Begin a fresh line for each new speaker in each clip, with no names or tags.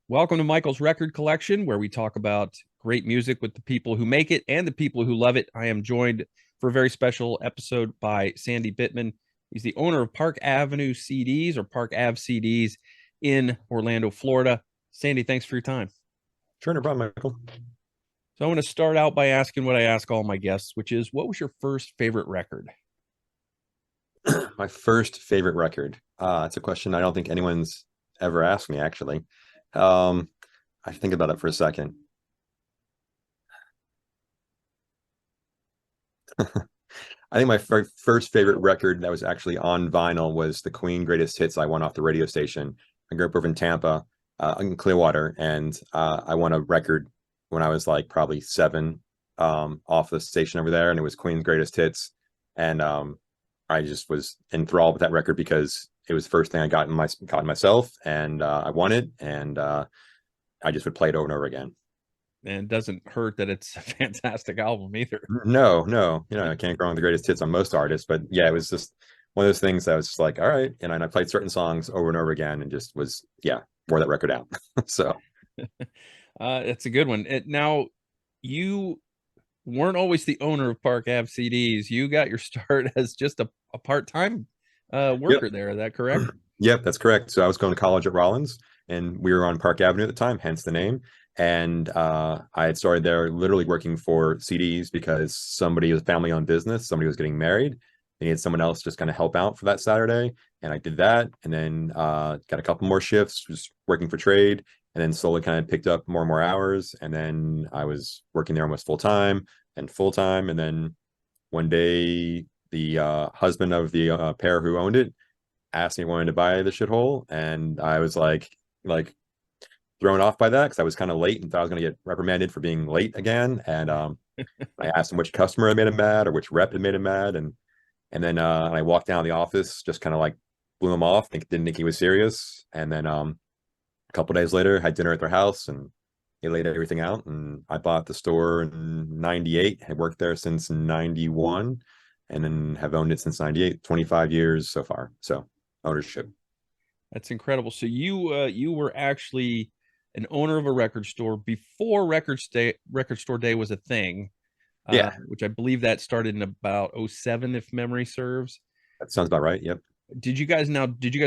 Welcome to Michael's Record Collection, where we talk about great music with the people who make it and the people who love it. I am joined for a very special episode by Sandy Bittman. He's the owner of Park Avenue CDs or Park Ave CDs in Orlando, Florida. Sandy, thanks for your time.
Sure, no problem, Michael.
So I want to start out by asking what I ask all my guests, which is, what was your first favorite record?
My first favorite record. It's a question I don't think anyone's ever asked me, actually. Um, I think about it for a second. I think my first favorite record that was actually on vinyl was the Queen Greatest Hits I won off the radio station. I grew up over in Tampa, in Clearwater, and I won a record when I was like probably seven, off the station over there, and it was Queen's Greatest Hits. And I just was enthralled with that record because it was the first thing I got myself, and I won it, and I just would play it over and over again.
And it doesn't hurt that it's a fantastic album either.
No, no, I can't go on the greatest hits on most artists, but yeah, it was just one of those things that was just like, all right, and I played certain songs over and over again, and just was, yeah, wore that record out. So
It's a good one. Now, you weren't always the owner of Park Ave CDs. You got your start as just a part-time
yep,
worker there. Is that correct?
yep, that's correct. So I was going to college at Rollins, and we were on Park Avenue at the time, hence the name. And I had started there literally working for CDs because somebody was family-owned business, somebody was getting married. They needed someone else just kind of help out for that Saturday, and I did that, and then got a couple more shifts, just working for trade, and then slowly kind of picked up more and more hours, and then I was working there almost full time, and then one day the husband of the pair who owned it asked me if I wanted to buy the shithole, and I was like thrown off by that because I was kind of late and thought I was going to get reprimanded for being late again. And I asked him which customer had made him mad or which rep had made him mad, and then I walked down the office, just kind of like blew him off, didn't think he was serious, and then a couple days later had dinner at their house, and he laid everything out, and I bought the store in 98, had worked there since 91, and then have owned it since 98, 25 years so far. So ownership.
That's incredible. So you were actually an owner of a record store before Record Store Day was a thing,
Yeah,
which I believe that started in about '07, if memory serves.
that sounds about right. Yep.
Did you guys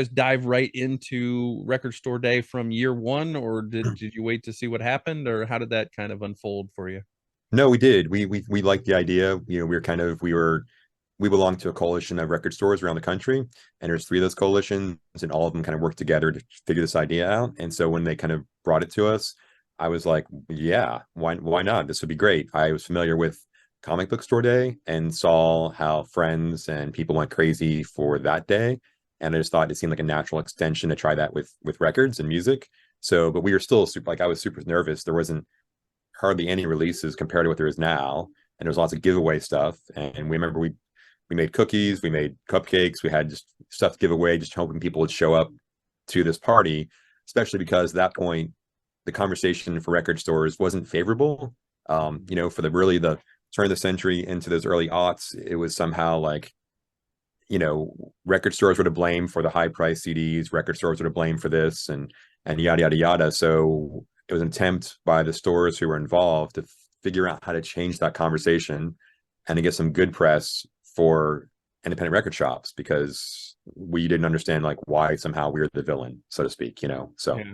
dive right into Record Store Day from year one, or did you wait to see what happened, or how did that kind of unfold for you?
No, we did. We liked the idea. We belong to a coalition of record stores around the country, and there's three of those coalitions, and all of them kind of work together to figure this idea out. And so when they kind of brought it to us, I was like, yeah, why not? This would be great. I was familiar with Comic Book Store Day and saw how friends and people went crazy for that day. And I just thought it seemed like a natural extension to try that with records and music. So, but we were still super, like I was super nervous. There wasn't hardly any releases compared to what there is now. And there was lots of giveaway stuff. And we remember we made cookies, we made cupcakes, we had just stuff to give away, just hoping people would show up to this party, especially because at that point, the conversation for record stores wasn't favorable. For the turn of the century into those early aughts, it was somehow like, record stores were to blame for the high price CDs, record stores were to blame for this, and yada yada yada. So it was an attempt by the stores who were involved to figure out how to change that conversation and to get some good press for independent record shops because we didn't understand like why somehow we were the villain, so to speak. So
Yeah.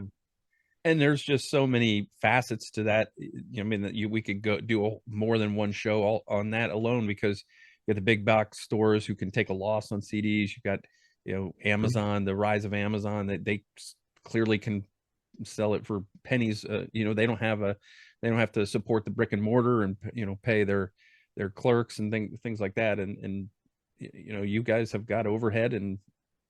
And there's just so many facets to that. I mean, we could go do more than one show on that alone, because you have the big box stores who can take a loss on CDs. You got, Amazon, the rise of Amazon, that they clearly can sell it for pennies. They don't have to support the brick and mortar and pay their clerks and things like that. And you guys have got overhead, and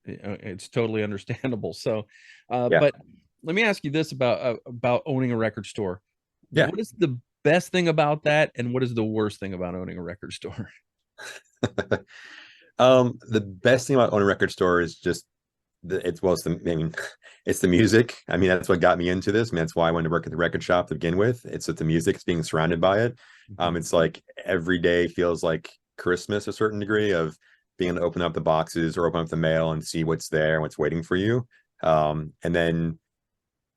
it's totally understandable. So,
yeah,
but let me ask you this about owning a record store.
yeah.
What is the best thing about that, and what is the worst thing about owning a record store?
The best thing about owning a record store is just it's the music. I mean, that's what got me into this. I mean, that's why I wanted to work at the record shop to begin with. It's that the music, it's being surrounded by it.
Mhm.
It's like every day feels like Christmas, a certain degree of being able to open up the boxes or open up the mail and see what's there and what's waiting for you. And then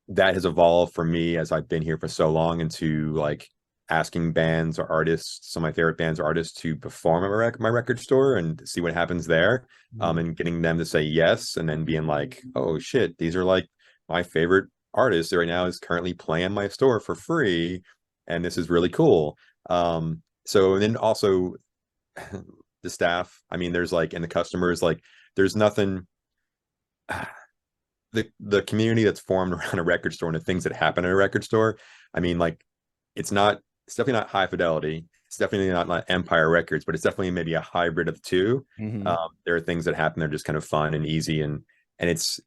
that has evolved for me as I've been here for so long into like asking bands or artists, some of my favorite bands or artists, to perform at my record store and see what happens there.
Mhm.
And getting them to say yes, and then being like, oh shit, these are like my favorite artist right now is currently playing my store for free, and this is really cool. So and then also the staff, I mean, there's like, and the customers, like, there's nothing. The community that's formed around a record store and the things that happen at a record store, I mean, like, it's definitely not High Fidelity, it's definitely not Empire Records, but it's definitely maybe a hybrid of the two.
Mhm.
There are things that happen that are just kind of fun and easy, and it's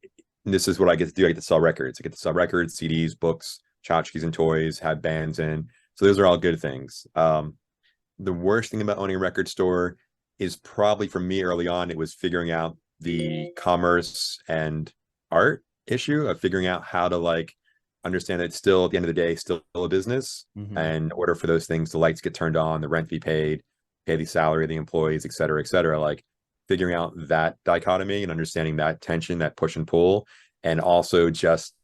this is what I get to do. I get to sell records. I get to sell records, CDs, books, tchotchkes, and toys, have bands in. So those are all good things. The worst thing about owning a record store is probably, for me early on, it was figuring out the commerce and art issue of figuring out how to like understand that it's still, at the end of the day, still a business.
Mhm.
And in order for those things, the lights get turned on, the rent be paid, pay the salary of the employees, et cetera, like figuring out that dichotomy and understanding that tension, that push and pull, and also just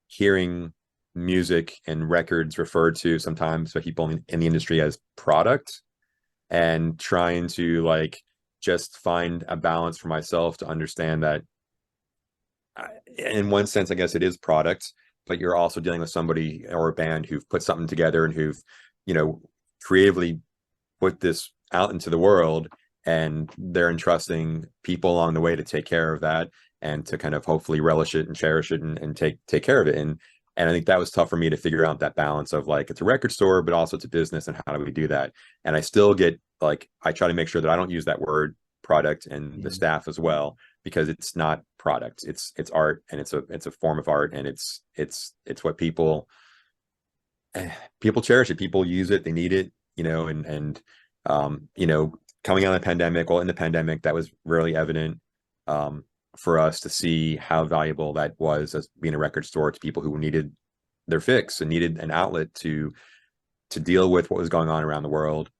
hearing music and records referred to sometimes by people in the industry as product, and trying to like just find a balance for myself to understand that in one sense, I guess it is product, but you're also dealing with somebody or a band who've put something together and who've, you know, creatively put this out into the world, and they're entrusting people along the way to take care of that and to kind of hopefully relish it and cherish it, and take care of it. And I think that was tough for me to figure out that balance of like, it's a record store, but also it's a business, and how do we do that? And I still get like, I try to make sure that I don't use that word product, and the
Mhm.
staff as well, because it's not product, it's art, and it's a form of art, and it's what people cherish it, people use it, they need it, coming out of the pandemic, well, in the pandemic, that was really evident, for us to see how valuable that was as being a record store to people who needed their fix and needed an outlet to deal with what was going on around the world.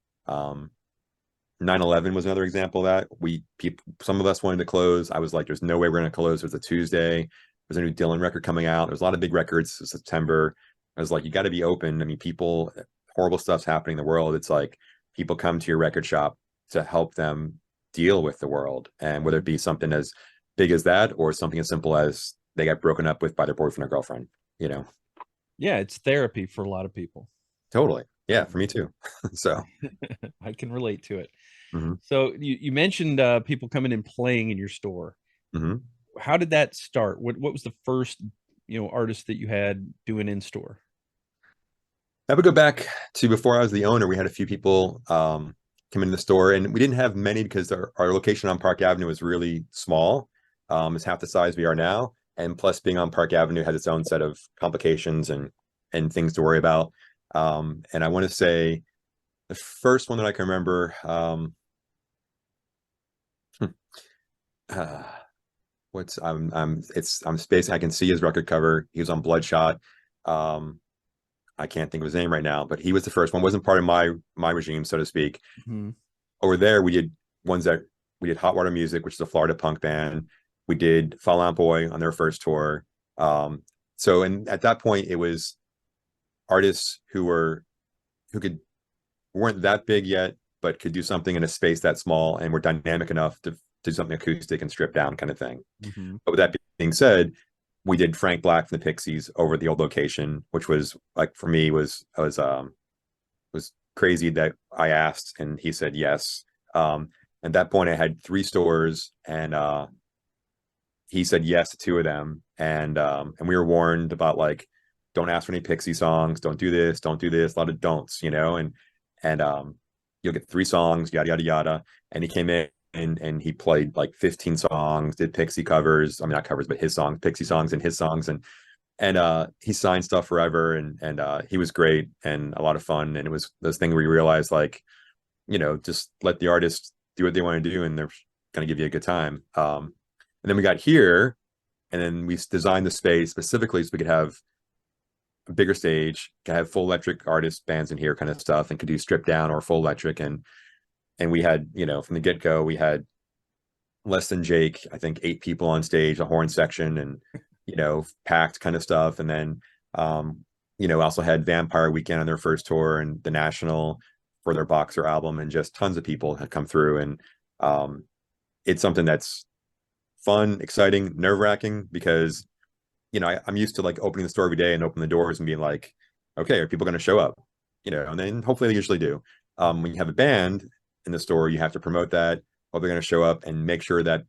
9/11 was another example of that. Some of us wanted to close. I was like, there's no way we're going to close. It was a Tuesday. There's a new Dylan record coming out. There's a lot of big records in September. I was like, you got to be open. I mean, horrible stuff's happening in the world. It's like people come to your record shop to help them deal with the world. And whether it be something as big as that, or something as simple as they got broken up with by their boyfriend or girlfriend, you know,
Yeah, it's therapy for a lot of people.
totally. Yeah, for me too. So,
I can relate to it.
mhm,
So you mentioned people coming and playing in your store.
mhm.
How did that start? What was the first artist that you had doing in store?
I would go back to before I was the owner. We had a few people come into the store, and we didn't have many because our location on Park Avenue was really small. It's half the size we are now, and plus being on Park Avenue has its own set of complications and things to worry about. And I want to say the first one that I can remember, uh, what's I'm spacing. I can see his record cover. He was on Bloodshot. Um, I can't think of his name right now, but he was the first one. Wasn't part of my regime, so to speak.
Mhm.
Over there, we did Hot Water Music, which is a Florida punk band. We did Fall Out Boy on their first tour. And at that point, it was artists who could weren't that big yet, but could do something in a space that small, and were dynamic enough to do something acoustic and stripped down kind of thing.
Mhm.
But with that being said, we did Frank Black from the Pixies over at the old location, which was like, for me, was crazy that I asked and he said yes. At that point, I had 3 stores, and he said yes to 2 of them, and we were warned about like, don't ask for any Pixie songs, don't do this, don't do this, a lot of don'ts, and you'll get 3 songs, yada yada yada. And he came in, and he played like 15 songs, did Pixie covers. I mean, not covers, but his songs, Pixie songs, and his songs, and he signed stuff forever, and he was great and a lot of fun. And it was this thing where you realize, like, just let the artist do what they want to do, and they're going to give you a good time. And then we got here, and then we designed the space specifically so we could have a bigger stage, could have full electric artist bands in here, kind of stuff, and could do stripped down or full electric. And we had, from the get-go, we had less than Jake, I think 8 people on stage, a horn section, and packed kind of stuff. And then, also had Vampire Weekend on their first tour and the National for their Boxer album, and just tons of people had come through. And um, it's something that's fun, exciting, nerve-wracking, because I'm used to like opening the store every day and opening the doors and being like, okay, are people going to show up? And then hopefully they usually do. When you have a band in the store, you have to promote that. Hope they're going to show up, and make sure that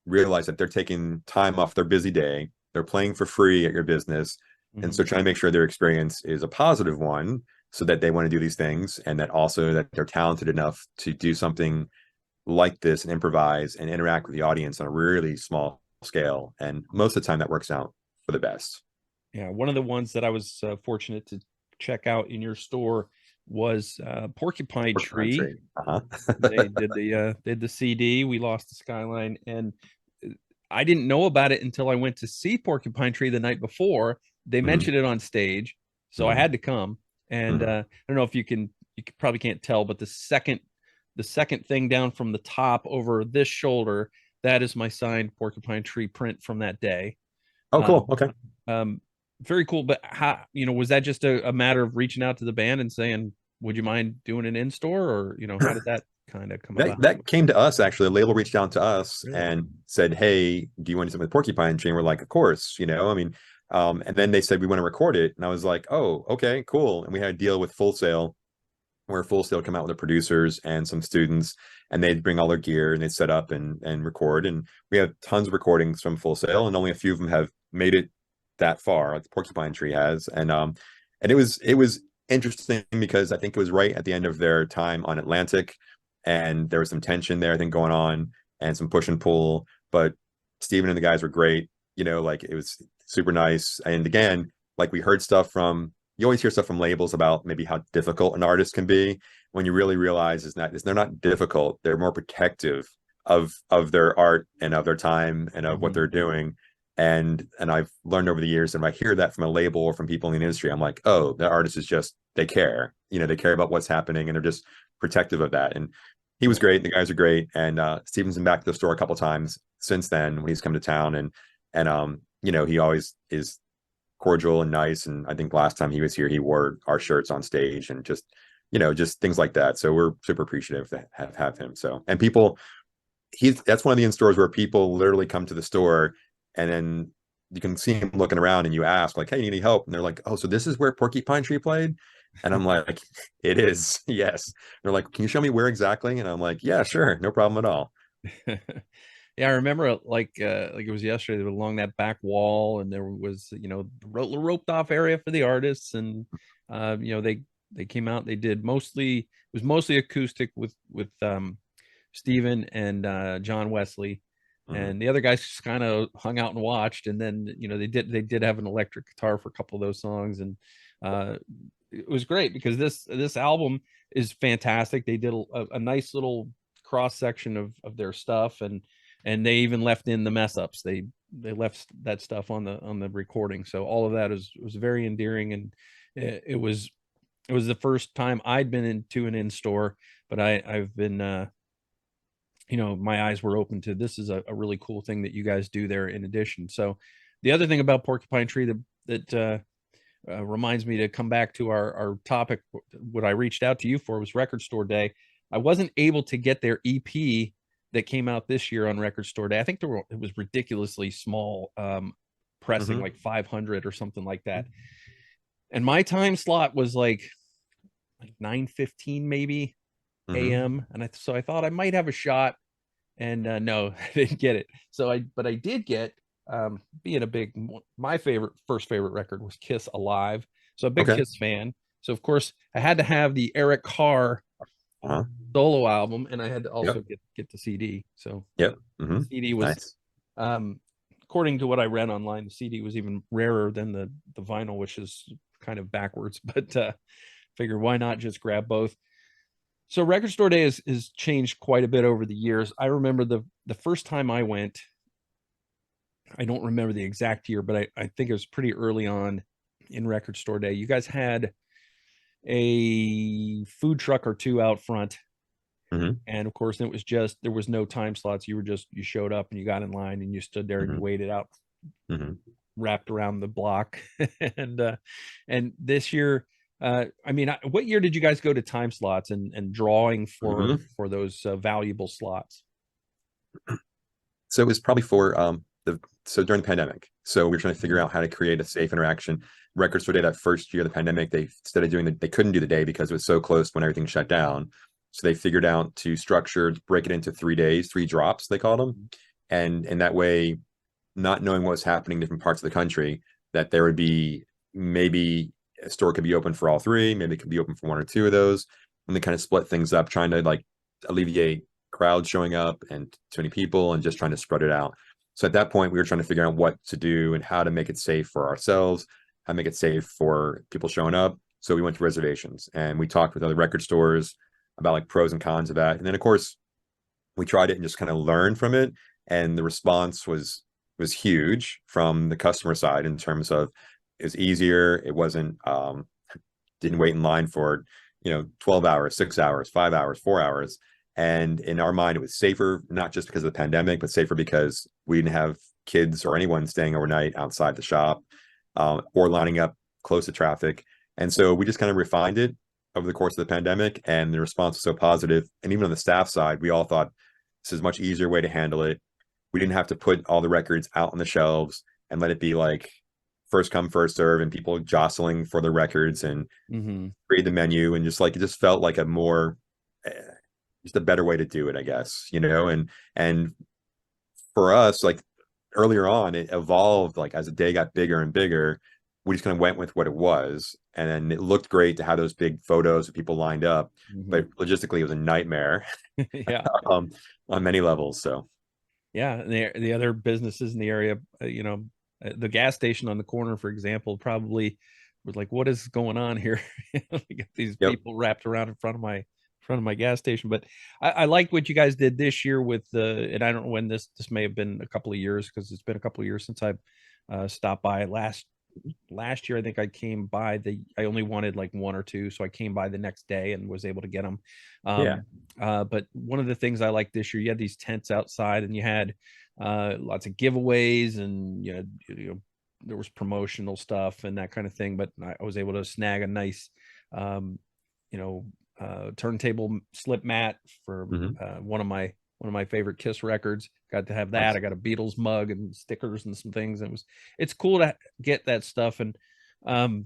realize that they're taking time off their busy day. They're playing for free at your business. And so trying to make sure their experience is a positive one, so that they want to do these things, and that also that they're talented enough to do something like this and improvise and interact with the audience on a really small scale. And most of the time that works out for the best.
Yeah, one of the ones that I was fortunate to check out in your store was Porcupine Tree.
Uh-huh.
They did the CD. We Lost the Skyline, and I didn't know about it until I went to see Porcupine Tree the night before. They mentioned it on stage, so I had to come. And I don't know if you probably can't tell, but the second thing down from the top over this shoulder, that is my signed Porcupine Tree print from that day.
Oh, cool. Okay.
Very cool. But how, was that just a matter of reaching out to the band and saying, would you mind doing an in-store, or, how did that kind of come about?
That came to us, actually. The label reached out to us
Really?
and said, hey, do you want to do something with Porcupine Tree? And we're like, of course, and then they said, we want to record it. And I was like, oh, okay, cool. And we had a deal with Full Sail, where Full Sail come out with the producers and some students, and they'd bring all their gear and they'd set up and record. And we have tons of recordings from Full Sail, and only a few of them have made it that far, like Porcupine Tree has. And it was interesting, because I think it was right at the end of their time on Atlantic, and there was some tension there, I think, going on, and some push and pull. But Steven and the guys were great. Like, it was super nice. And again, like, we heard stuff from, you always hear stuff from labels about maybe how difficult an artist can be, when you really realize they're not difficult. They're more protective of their art and of their time and of what they're doing. And I've learned over the years that if I hear that from a label or from people in the industry, I'm like, oh, the artist is just, they care. They care about what's happening, and they're just protective of that. And he was great. The guys are great. And Steven's been back to the store a couple times since then when he's come to town. And he always is cordial and nice. And I think last time he was here, he wore our shirts on stage, and just things like that. So we're super appreciative to have him. So, and that's one of the in-stores where people literally come to the store, and then you can see him looking around, and you ask like, hey, you need any help? And they're like, oh, so this is where Porcupine Tree played? And I'm like, it is. Yes. They're like, can you show me where exactly? And I'm like, yeah, sure, no problem at all.
Yeah, I remember like it was yesterday, along that back wall, and there was roped off area for the artists, and they came out. They did it was mostly acoustic with Steven and John Wesley, and the other guys just kind of hung out and watched. And then they did have an electric guitar for a couple of those songs, and it was great, because this album is fantastic. They did a nice little cross section of their stuff, and they even left in the mess ups. They left that stuff on the recording. So all of that was very endearing, and it was the first time I'd been into an in-store, but I've been my eyes were open to, this is a really cool thing that you guys do there in addition. So the other thing about Porcupine Tree that reminds me to come back to our topic, what I reached out to you for was Record Store Day. I wasn't able to get their EP that came out this year on Record Store Day. I think it was ridiculously small pressing, like 500 or something like that. And my time slot was like 9:15 maybe a.m. And so I thought I might have a shot, and no, I didn't get it. But I did get, being my first favorite record was Kiss Alive. So a big Kiss fan. So of course I had to have the Eric Carr solo album, and I had to also get the CD. So the CD was nice. According to what I read online, the CD was even rarer than the vinyl, which is kind of backwards, but figure why not just grab both. So Record Store Day is changed quite a bit over the years. I remember the first time I went, I don't remember the exact year, but I think it was pretty early on in Record Store Day. You guys had a food truck or two out front. And of course, there was no time slots. You showed up and you got in line and you stood there and you waited out. wrapped around the block. and and this year, I mean, what year did you guys go to time slots and drawing
Mhm.
for those valuable slots?
So it was probably for so during the pandemic. So we were trying to figure
Mhm.
out how to create a safe interaction. Record Store Day that first year of the pandemic, they instead of doing they couldn't do the day because it was so close when everything shut down. So they figured out to structure, break it into 3 days, three drops, they called them. And that way, not knowing what was happening in different parts of the country, that there would be maybe a store could be open for all three, maybe it could be open for one or two of those, and they kind of split things up, trying to like alleviate crowds showing up and too many people and just trying to spread it out. So at that point, we were trying to figure out what to do and how to make it safe for ourselves, how to make it safe for people showing up. So we went to reservations and we talked with other record stores about like pros and cons of that. And then of course we tried it and just kind of learned from it. And the response was huge from the customer side in terms of it was easier. It wasn't didn't wait in line for 12 hours, 6 hours, 5 hours, 4 hours. And in our mind, it was safer, not just because of the pandemic, but safer because we didn't have kids or anyone staying overnight outside the shop or lining up close to traffic. And so we just kind of refined it over the course of the pandemic, and the response was so positive. And even on the staff side, we all thought this is a much easier way to handle it. We didn't have to put all the records out on the shelves and let it be like first come, first serve, and people jostling for the records and
Mm-hmm.
create the menu. And just like it just felt like a more eh, just a better way to do it, I guess, and for us, like earlier on, it evolved like as the day got bigger and bigger. We just kind of went with what it was. And then it looked great to have those big photos of people lined up,
Mm-hmm.
but logistically it was a nightmare
Yeah.
um, on many levels. So
Yeah, and the other businesses in the area, the gas station on the corner, for example, probably was like, "What is going on here?" We got these
yep.
people wrapped around in front of my gas station. But I like what you guys did this year with the, and I don't know when this may have been a couple of years because it's been a couple of years since I've stopped by. Last year I think I came by, I only wanted like one or two, so I came by the next day and was able to get them.
Yeah.
um but one of the things I liked this year, you had these tents outside and you had lots of giveaways, and there was promotional stuff and that kind of thing, but I was able to snag a nice um you know turntable slip mat for
Hmm.
one of my favorite Kiss records. Got to have that.
Nice.
I got a Beatles mug and stickers and some things. It's cool to get that stuff um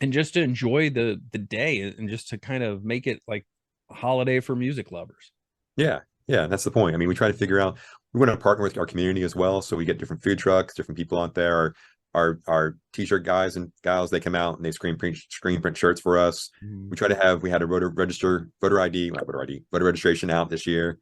and just to enjoy the day and just to kind of make it like a holiday for music lovers.
Yeah. Yeah. That's the point. I mean, we try to figure out, we want to partner with our community as well. So we get different food trucks, different people out there. Our t-shirt guys and gals, they come out and they screen print shirts for us.
Mhm.
We had a voter ID, not voter ID, voter registration out this year.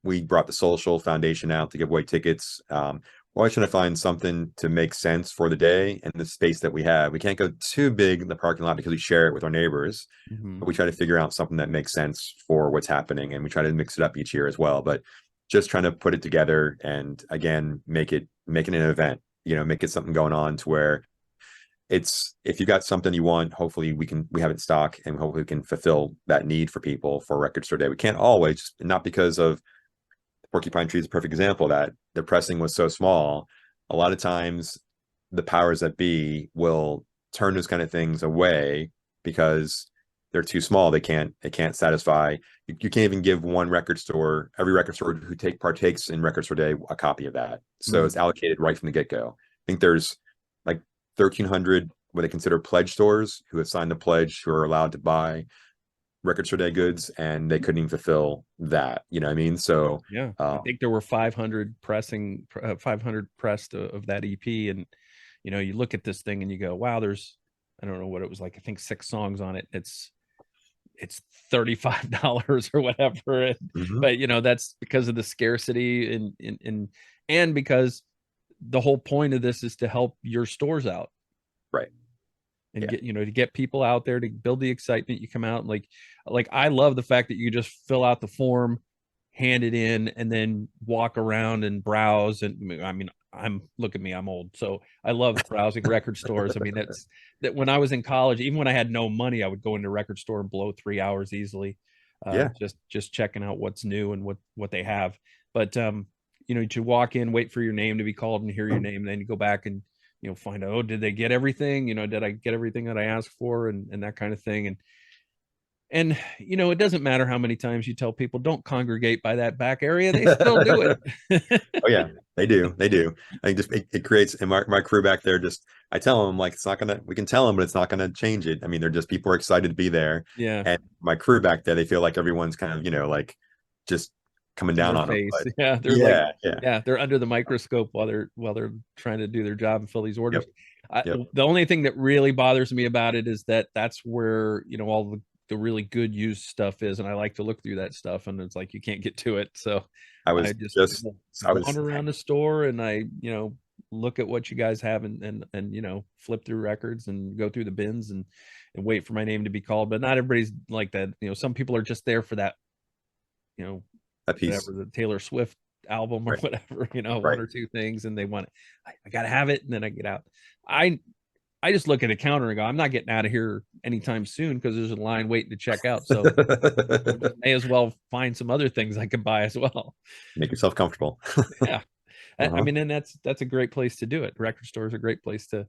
We brought the Social Foundation out to give away tickets. We're always trying to find something to make sense for the day and the space that we have. We can't go too big in the parking lot because we share it with our neighbors, but
Mhm.
we try to figure out something that makes sense for what's happening, and we try to mix it up each year as well. But just trying to put it together and again make it an event, make it something going on to where it's if you got something you want, hopefully we have it in stock and hopefully we can fulfill that need for people for Record Store Day. We can't always, not because of Porcupine Tree is a perfect example of that. The pressing was so small. A lot of times the powers that be will turn those kind of things away because they're too small. They can't satisfy. You can't even give every record store who partakes in Record Store Day, a copy of that. So
Mhm.
it's allocated right from the get-go. I think there's like 1,300 what they consider pledge stores who have signed the pledge who are allowed to buy Record Store Day goods, and they couldn't even fulfill that. You know what I mean? So
Yeah, I
um,
think there were 500 pressed of that EP, and you look at this thing and you go, wow, there's, I don't know what it was like, I think 6 songs on it. It's $35 or whatever.
mhm.
But that's because of the scarcity and because the whole point of this is to help your stores out
Right.
and
Yeah.
to get people out there to build the excitement. You come out and like I love the fact that you just fill out the form, hand it in, and then walk around and browse. And I mean, look at me, I'm old, so I love browsing record stores. I mean, that's that when I was in college, even when I had no money, I would go into a record store and blow 3 hours easily,
Yeah.
just checking out what's new and what they have. But to walk in, wait for your name to be called and hear your name, and then you go back and find out, oh, did they get everything? Did I get everything that I asked for, and that kind of thing. And it doesn't matter how many times you tell people don't congregate by that back area, they still do it.
Oh yeah, they do. They do. I think just it creates, and my crew back there, just I tell them like, it's not gonna, we can tell them, but it's not gonna change it. I mean, they're just, people are excited to be there.
Yeah.
And my crew back there, they feel like everyone's kind of, like just coming down on them.
Face.
But
Yeah, they're
yeah,
they're under the microscope while they're trying to do their job and fill these orders.
Yep.
The only thing that really bothers me about it is that's where all the really good used stuff is, and I like to look through that stuff, and it's like you can't get to it. So
I was
wander around the store, and I look at what you guys have, and flip through records and go through the bins and wait for my name to be called. But not everybody's like that. Some people are just there for that,
a piece,
whatever, the Taylor Swift album or whatever, one or two things, and they want it. I gotta have it, and then I get out. I just look at a counter and go, I'm not getting out of here anytime soon because there's a line waiting to check out. So may as well find some other things I could buy as well.
Make yourself comfortable.
Yeah. I mean, and that's a great place to do it. Record store is a great place to,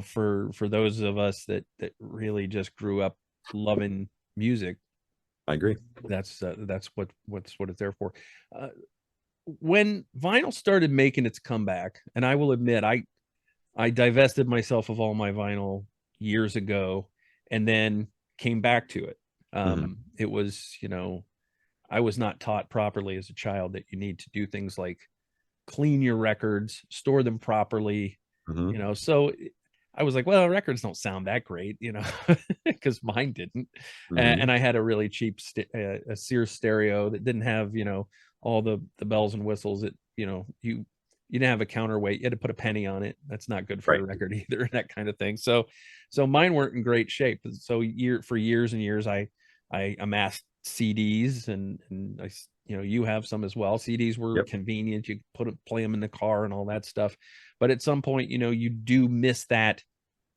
for those of us that really just grew up loving music.
I agree.
That's what it's there for. When vinyl started making its comeback, and I will admit, I divested myself of all my vinyl years ago and then came back to it. It was, I was not taught properly as a child that you need to do things like clean your records, store them properly, so I was like, well, records don't sound that great, because mine didn't. And I had a really cheap a Sears stereo that didn't have, all the bells and whistles that, you didn't have a counterweight. You had to put a penny on it. That's not good for a record either, and that kind of thing. So mine weren't in great shape. So for years and years, I amassed CDs, and I, you have some as well. CDs were convenient. You play them in the car and all that stuff. But at some point, you do miss that.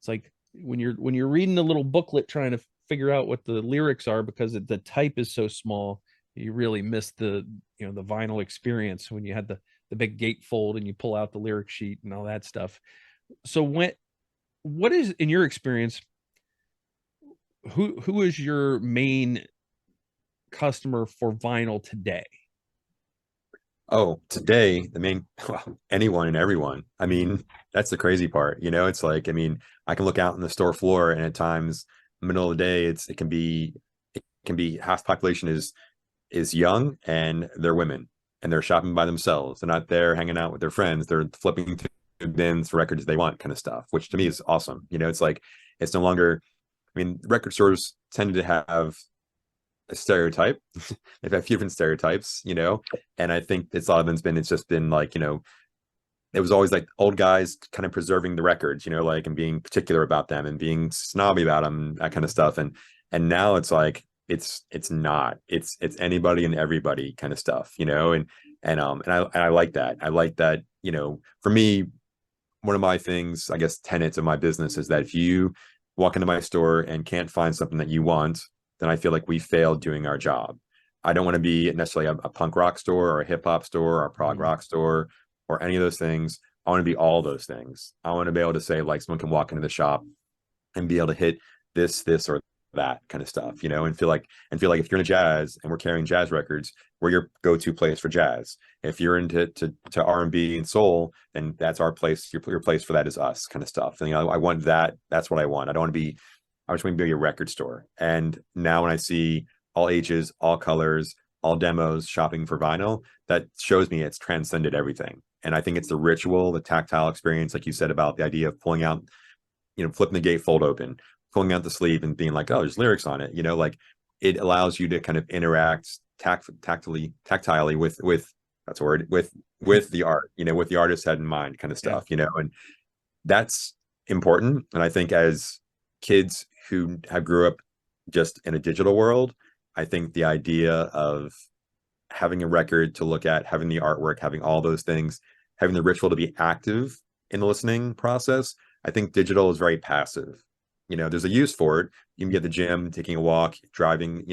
It's like when you're reading the little booklet trying to figure out what the lyrics are because the type is so small, you really miss the the vinyl experience when you had the big gatefold and you pull out the lyric sheet and all that stuff. So what is, in your experience, who is your main customer for vinyl today?
Oh, today, anyone and everyone. I mean, that's the crazy part. It's like, I mean, I can look out on the store floor, and at times, middle of the day, it can be half the population is young, and they're women, and they're shopping by themselves. They're not there hanging out with their friends. They're flipping through bins for records they want, kind of stuff, which to me is awesome. It's like, it's no longer, I mean, record stores tended to have a stereotype. They've had a few different stereotypes, and I think it's just been like, it was always like old guys kind of preserving the records, like, and being particular about them and being snobby about them, that kind of stuff. And now it's like, it's not, it's anybody and everybody kind of stuff, and I like that. I like that, for me, one of my things, I guess, tenets of my business is that if you walk into my store and can't find something that you want, then I feel like we failed doing our job. I don't want to be necessarily a punk rock store or a hip hop store or a prog rock store or any of those things. I want to be all those things. I want to be able to say, like, someone can walk into the shop and be able to hit this, or that kind of stuff, and feel like if you're into jazz and we're carrying jazz records, we're your go-to place for jazz. If you're into to R&B and soul, then that's our place. Your place for that is us, kind of stuff. And I want that. That's what I want. I just want to be a record store. And now when I see all ages, all colors, all demos shopping for vinyl, that shows me it's transcended everything. And I think it's the ritual, the tactile experience, like you said, about the idea of pulling out, flipping the gatefold open, pulling out the sleeve and being like, oh, there's lyrics on it. Like, it allows you to kind of interact tactilely with that's a word, with the art, with the artist's head in mind, kind of stuff, and that's important. And I think as kids who have grew up just in a digital world, I think the idea of having a record to look at, having the artwork, having all those things, having the ritual to be active in the listening process, I think digital is very passive. There's a use for it. You can get the gym, taking a walk, driving,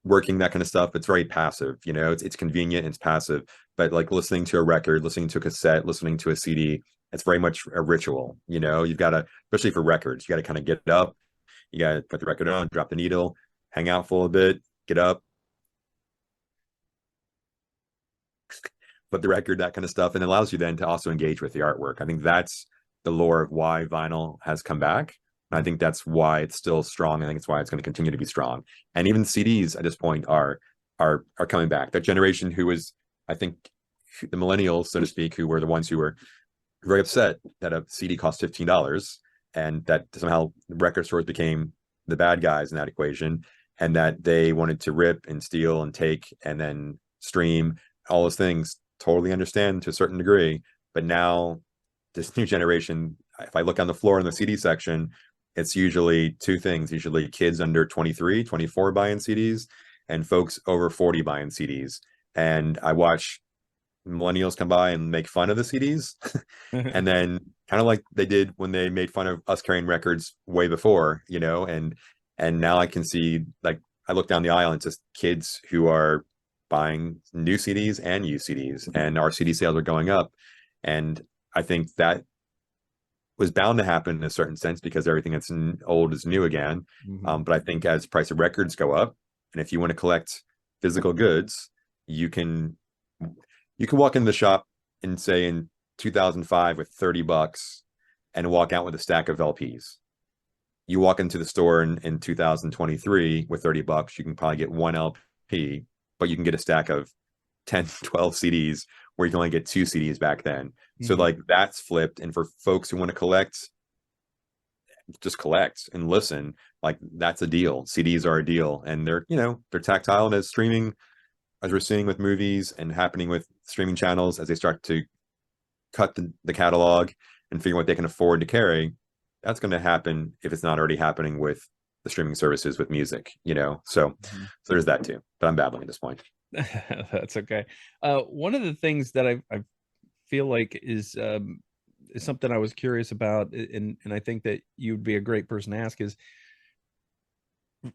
working, that kind of stuff. It's very passive, you know, it's convenient, it's passive. But like listening to a record, listening to a cassette, listening to a CD, it's very much a ritual. You know, you've got to, especially for records, you got to kind of get up, you got to put the record on, drop the needle, hang out for a bit, get up, flip the record, that kind of stuff. And it allows you then to also engage with the artwork. I think that's the lore of why vinyl has come back. And I think that's why it's still strong. I think it's why it's going to continue to be strong. And even CDs at this point are coming back. That generation who was, I think, the millennials, so to speak, who were the ones who were very upset that a CD cost $15 and that somehow record stores became the bad guys in that equation, and that they wanted to rip and steal and take and then stream all those things. Totally understand to a certain degree. But now this new generation, if I look on the floor in the CD section, it's usually two things, usually kids under 23, 24 buying CDs and folks over 40 buying CDs. And I watch millennials come by and make fun of the CDs. And then kind of like they did when they made fun of us carrying records way before, you know, and now I can see, like, I look down the aisle and it's just kids who are buying new CDs and used CDs, and our CD sales are going up. And I think that was bound to happen in a certain sense because everything that's old is new again. But I think as price of records go up, and if you want to collect physical goods, you can walk into the shop and say in 2005 with $30 and walk out with a stack of LPs. You walk into the store in 2023 with $30, you can probably get one LP, but you can get a stack of 10, 12 CDs where you can only get two CDs back then. So like that's flipped. And for folks who want to collect, just collect and listen, like that's a deal. CDs are a deal, and they're, you know, they're tactile. And as streaming, as we're seeing with movies and happening with streaming channels, as they start to cut the catalog and figure what they can afford to carry, that's going to happen if it's not already happening with the streaming services with music, you know. So there's that too. But I'm babbling at this point.
That's okay. One of the things that I feel like is something I was curious about, and I think that you'd be a great person to ask, is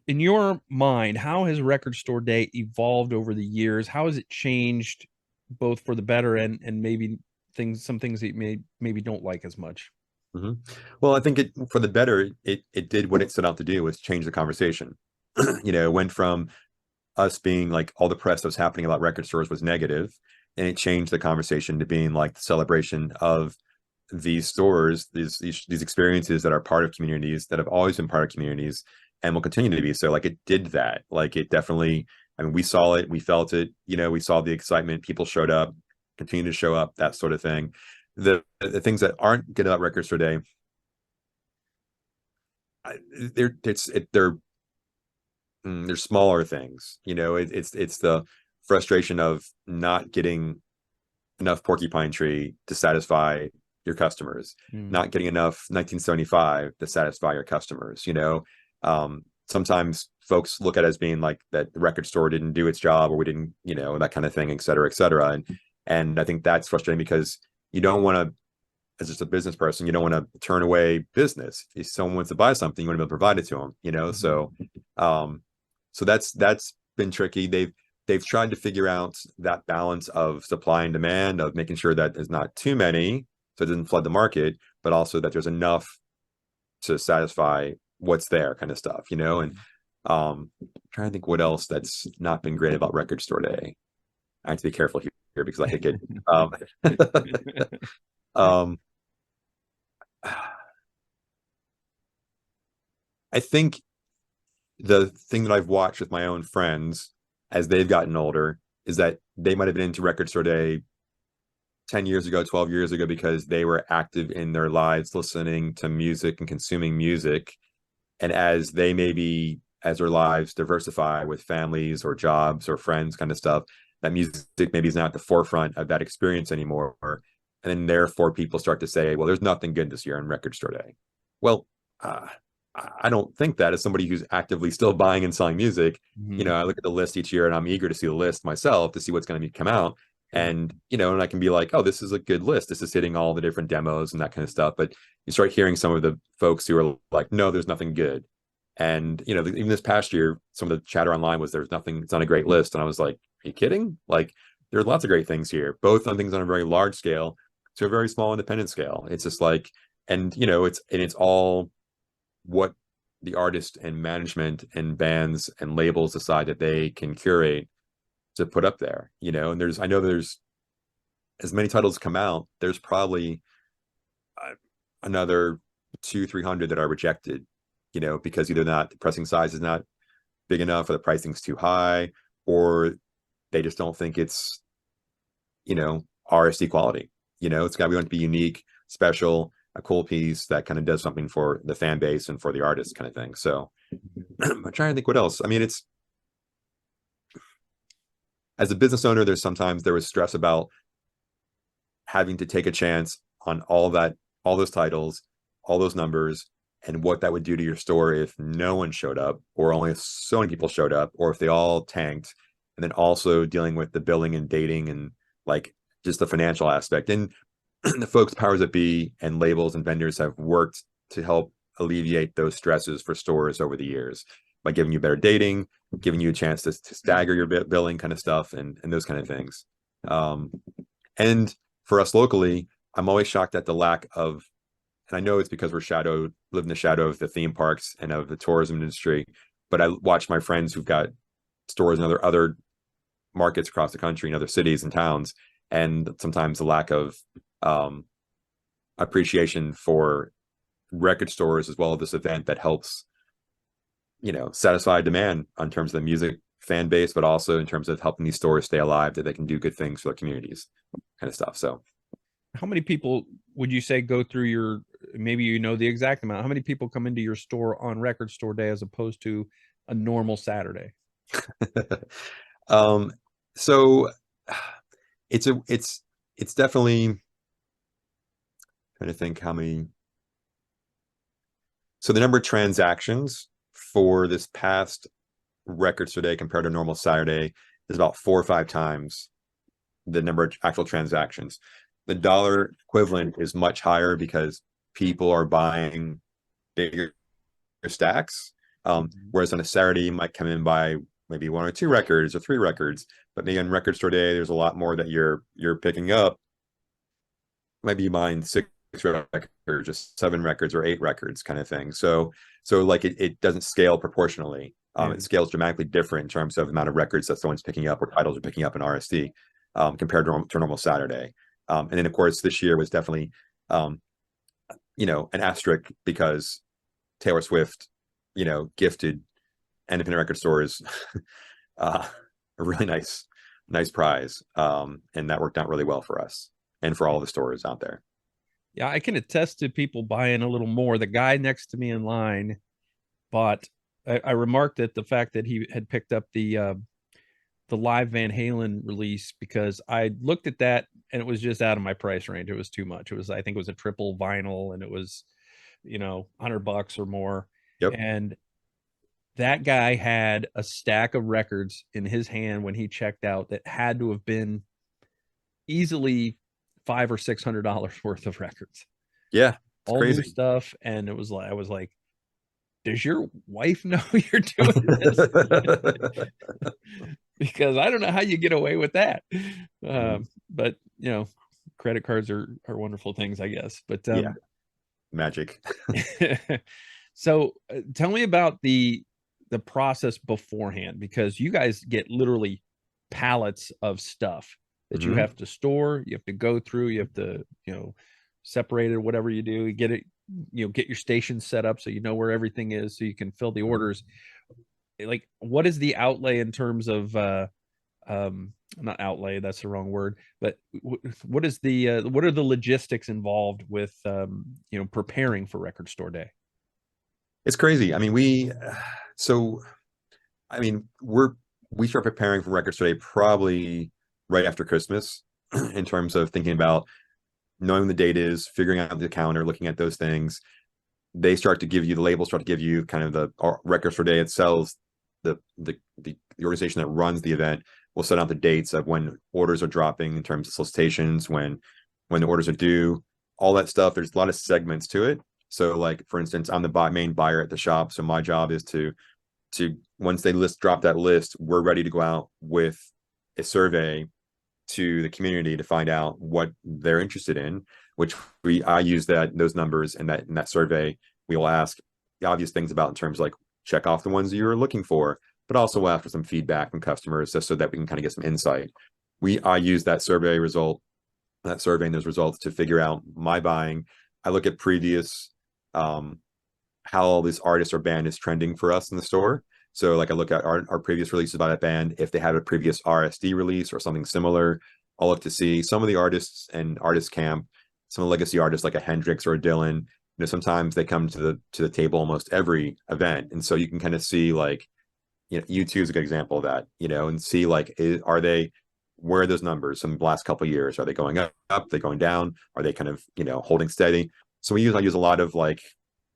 in your mind, how has Record Store Day evolved over the years? How has it changed both for the better and maybe some things that you maybe don't like as much?
Well, I think for the better, it did what it set out to do, was change the conversation. You know, it went from us being like all the press that was happening about record stores was negative, and it changed the conversation to being like the celebration of these stores, these experiences that are part of communities, that have always been part of communities and will continue to be. So like it did that. Like it definitely, I mean, we saw it, we felt it, you know, we saw the excitement, people showed up, continue to show up, that sort of thing. The things that aren't good about Record Store Day, they're smaller things, you know. It's the frustration of not getting enough Porcupine Tree to satisfy your customers, not getting enough 1975 to satisfy your customers, you know. Sometimes folks look at it as being like that the record store didn't do its job, or we didn't, you know, that kind of thing, et cetera, et cetera. And I think that's frustrating because you don't want to, as just a business person, you don't want to turn away business. If someone wants to buy something, you want to be able to provide it to them, you know. So that's been tricky. They've tried to figure out that balance of supply and demand, of making sure that there's not too many, so it doesn't flood the market, but also that there's enough to satisfy what's there, kind of stuff, you know. And I'm trying to think what else that's not been great about Record Store Day. I have to be careful here because I could get I think the thing that I've watched with my own friends as they've gotten older is that they might have been into Record Store Day 10 years ago, 12 years ago, because they were active in their lives listening to music and consuming music. And as they maybe, as their lives diversify with families or jobs or friends kind of stuff, that music maybe is not at the forefront of that experience anymore. And then therefore people start to say, well, there's nothing good this year on Record Store Day. Well, I don't think that, as somebody who's actively still buying and selling music. You know, I look at the list each year and I'm eager to see the list myself to see what's going to come out. And, you know, and I can be like, oh, this is a good list. This is hitting all the different demos and that kind of stuff. But you start hearing some of the folks who are like, no, there's nothing good. And even this past year, some of the chatter online was there's nothing, it's not a great list. And I was like, are you kidding? Like, there's lots of great things here, both on things on a very large scale to a very small independent scale. It's just like, and it's all what the artist and management and bands and labels decide that they can curate to put up there. And I know there's as many titles come out, there's probably another 200-300 that are rejected, because either not the pressing size is not big enough, or the pricing's too high, or they just don't think it's RSD quality. It's got to be unique, special, a cool piece that kind of does something for the fan base and for the artist, kind of thing. So I'm trying to think what else. I mean, it's, as a business owner, there was stress about having to take a chance on all those titles, all those numbers, and what that would do to your store if no one showed up, or only so many people showed up, or if they all tanked. And then also dealing with the billing and dating and like just the financial aspect. And the folks, powers that be, and labels and vendors have worked to help alleviate those stresses for stores over the years by giving you better dating, giving you a chance to stagger your billing kind of stuff, and those kind of things. And for us locally, I'm always shocked at the lack of, and I know it's because live in the shadow of the theme parks and of the tourism industry, but I watch my friends who've got stores in other markets across the country, in other cities and towns, and sometimes the lack of appreciation for record stores as well as this event that helps satisfy demand in terms of the music fan base, but also in terms of helping these stores stay alive, that they can do good things for their communities, kind of stuff. So
how many people would you say go through your, maybe the exact amount, how many people come into your store on Record Store Day as opposed to a normal Saturday?
So it's definitely, trying to think how many. So the number of transactions for this past Record Store Day compared to normal Saturday is about 4 or 5 times the number of actual transactions. The dollar equivalent is much higher because people are buying bigger stacks. Whereas on a Saturday, you might come in by maybe 1 or 2 records or 3 records, but maybe on Record Store Day, there's a lot more that you're picking up. Maybe you buying 6 records, just 7 records or 8 records, kind of thing. So like it doesn't scale proportionally. It scales dramatically different in terms of the amount of records that someone's picking up or titles are picking up in RSD compared to a normal Saturday. And then of course this year was definitely an asterisk because Taylor Swift gifted independent record stores a really nice prize, and that worked out really well for us and for all the stores out there.
Yeah, I can attest to people buying a little more. The guy next to me in line bought, I remarked at the fact that he had picked up the live Van Halen release, because I looked at that and it was just out of my price range. It was too much. I think it was a triple vinyl, and it was, $100 or more.
Yep.
And that guy had a stack of records in his hand when he checked out that had to have been easily $500 or $600 worth of records.
Yeah,
all
crazy
new stuff. And I was like, does your wife know you're doing this? Because I don't know how you get away with that. But credit cards are wonderful things, I guess. But
yeah, magic.
So tell me about the process beforehand, because you guys get literally pallets of stuff that you have to store, you have to go through, you have to separate it, whatever you do, you get it, get your station set up so you know where everything is, so you can fill the orders. Like, what is the outlay in terms of not outlay, that's the wrong word, but what are the logistics involved with preparing for Record Store Day?
It's crazy. I mean, we start preparing for Record Store Day probably right after Christmas, in terms of thinking about knowing the date is, figuring out the calendar, looking at those things. The labels start to give you kind of the Record Store Day itself. The organization that runs the event will set out the dates of when orders are dropping in terms of solicitations, when the orders are due, all that stuff. There's a lot of segments to it. So like, for instance, I'm the main buyer at the shop. So my job is to once they drop that list, we're ready to go out with a survey to the community to find out what they're interested in, which I use those numbers in that survey. We will ask the obvious things about in terms like check off the ones you're looking for, but also we'll ask for some feedback from customers just so that we can kind of get some insight. I use that survey and those results to figure out my buying. I look at previous how all these artists or band is trending for us in the store. So like I look at our previous releases by that band. If they had a previous RSD release or something similar, I'll look to see some of the artists and artist camp, some of the legacy artists like a Hendrix or a Dylan. You know, sometimes they come to the table almost every event. And so you can kind of see like, you know, U2 is a good example of that, you know, and see like, where are those numbers from the last couple of years? Are they going up? Are they going down? Are they kind of, you know, holding steady? So I use a lot of like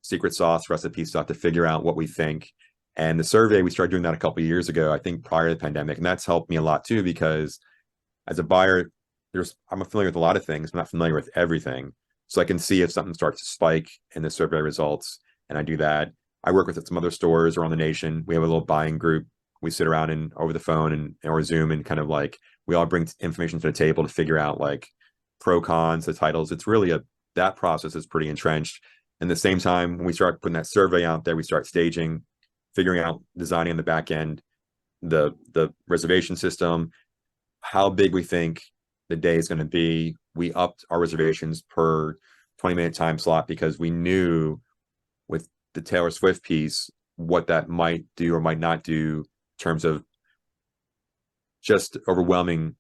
secret sauce recipe stuff to figure out what we think. And the survey, we started doing that a couple of years ago, I think prior to the pandemic. And that's helped me a lot too, because as a buyer, I'm familiar with a lot of things. I'm not familiar with everything. So I can see if something starts to spike in the survey results. And I do that. I work with some other stores around the nation. We have a little buying group. We sit around and over the phone and or Zoom and kind of like, we all bring information to the table to figure out like pro cons, the titles. It's really that process is pretty entrenched. And at the same time, when we start putting that survey out there, we start staging, figuring out designing on the back end, the reservation system, how big we think the day is going to be. We upped our reservations per 20-minute time slot because we knew with the Taylor Swift piece what that might do or might not do in terms of just overwhelming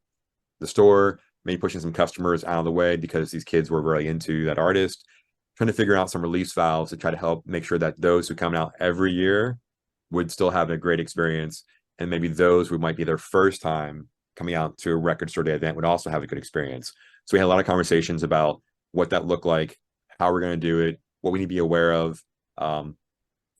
the store, maybe pushing some customers out of the way because these kids were really into that artist, trying to figure out some release valves to try to help make sure that those who come out every year would still have a great experience. And maybe those who might be their first time coming out to a Record Store Day event would also have a good experience. So we had a lot of conversations about what that looked like, how we're going to do it, what we need to be aware of,